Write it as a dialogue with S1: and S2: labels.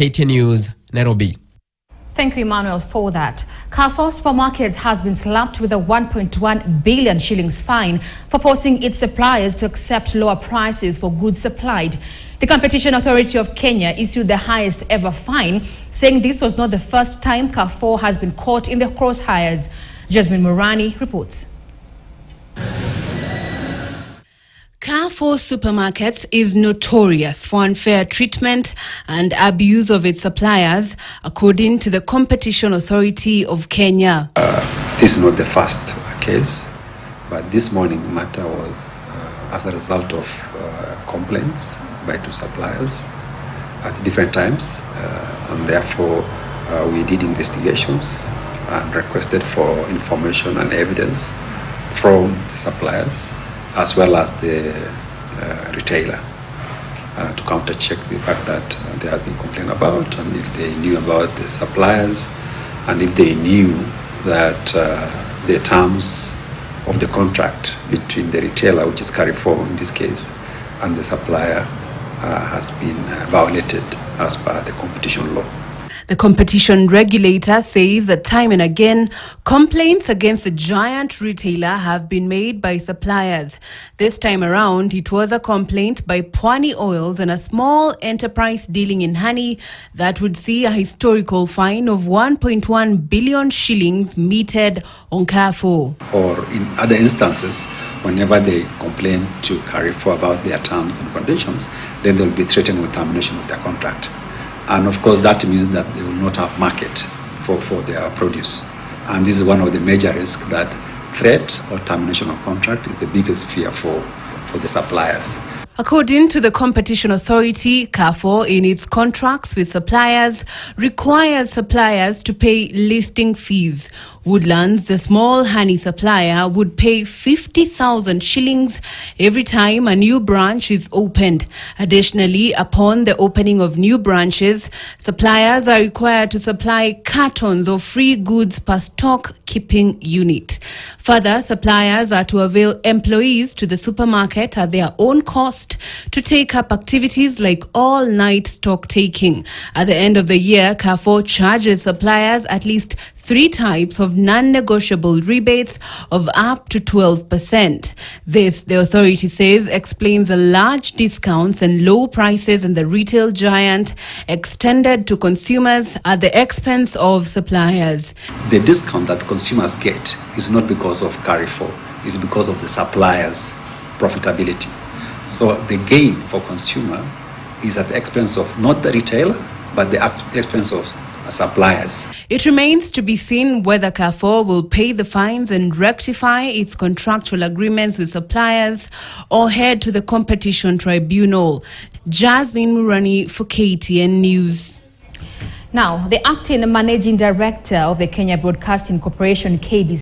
S1: KTN News, Nairobi.
S2: Thank you, Emmanuel, for that. Carrefour Supermarkets has been slapped with a 1.1 billion shillings fine for forcing its suppliers to accept lower prices for goods supplied. The Competition Authority of Kenya issued the highest ever fine, saying this was not the first time Carrefour has been caught in the crosshires. Jasmine Morani reports.
S3: Carrefour Supermarkets is notorious for unfair treatment and abuse of its suppliers, according to the Competition Authority of Kenya.
S4: This is not the first case, but this morning the matter was as a result of complaints by two suppliers at different times, and therefore we did investigations and requested for information and evidence from the suppliers as well as the retailer to counter-check the fact that there had been complained about, and if they knew about the suppliers, and if they knew that the terms of the contract between the retailer, which is Carrefour in this case, and the supplier has been violated as per the competition law.
S3: The competition regulator says that time and again, complaints against the giant retailer have been made by suppliers. This time around, it was a complaint by Pwani Oils and a small enterprise dealing in honey that would see a historical fine of 1.1 billion shillings meted on Carrefour.
S4: Or in other instances, whenever they complain to Carrefour about their terms and conditions, then they'll be threatened with termination of their contract. And of course, that means that they will not have market for their produce. And this is one of the major risks, that threat or termination of contract is the biggest fear for the suppliers.
S3: According to the Competition Authority, Carrefour, in its contracts with suppliers, required suppliers to pay listing fees. Woodlands, the small honey supplier, would pay 50,000 shillings every time a new branch is opened. Additionally, upon the opening of new branches, suppliers are required to supply cartons of free goods per stock keeping unit. Further, suppliers are to avail employees to the supermarket at their own cost to take up activities like all-night stock taking. At the end of the year, Carrefour charges suppliers at least 3 types of non-negotiable rebates of up to 12%. This, the authority says, explains a large discounts and low prices in the retail giant extended to consumers at the expense of suppliers.
S4: The discount that consumers get is not because of Carrefour, it's because of the suppliers' profitability. So the gain for consumer is at the expense of not the retailer, but the expense of suppliers.
S3: It remains to be seen whether Carrefour will pay the fines and rectify its contractual agreements with suppliers or head to the competition tribunal. Jasmine Murani for KTN News.
S2: Now, the acting managing director of the Kenya Broadcasting Corporation, KBC,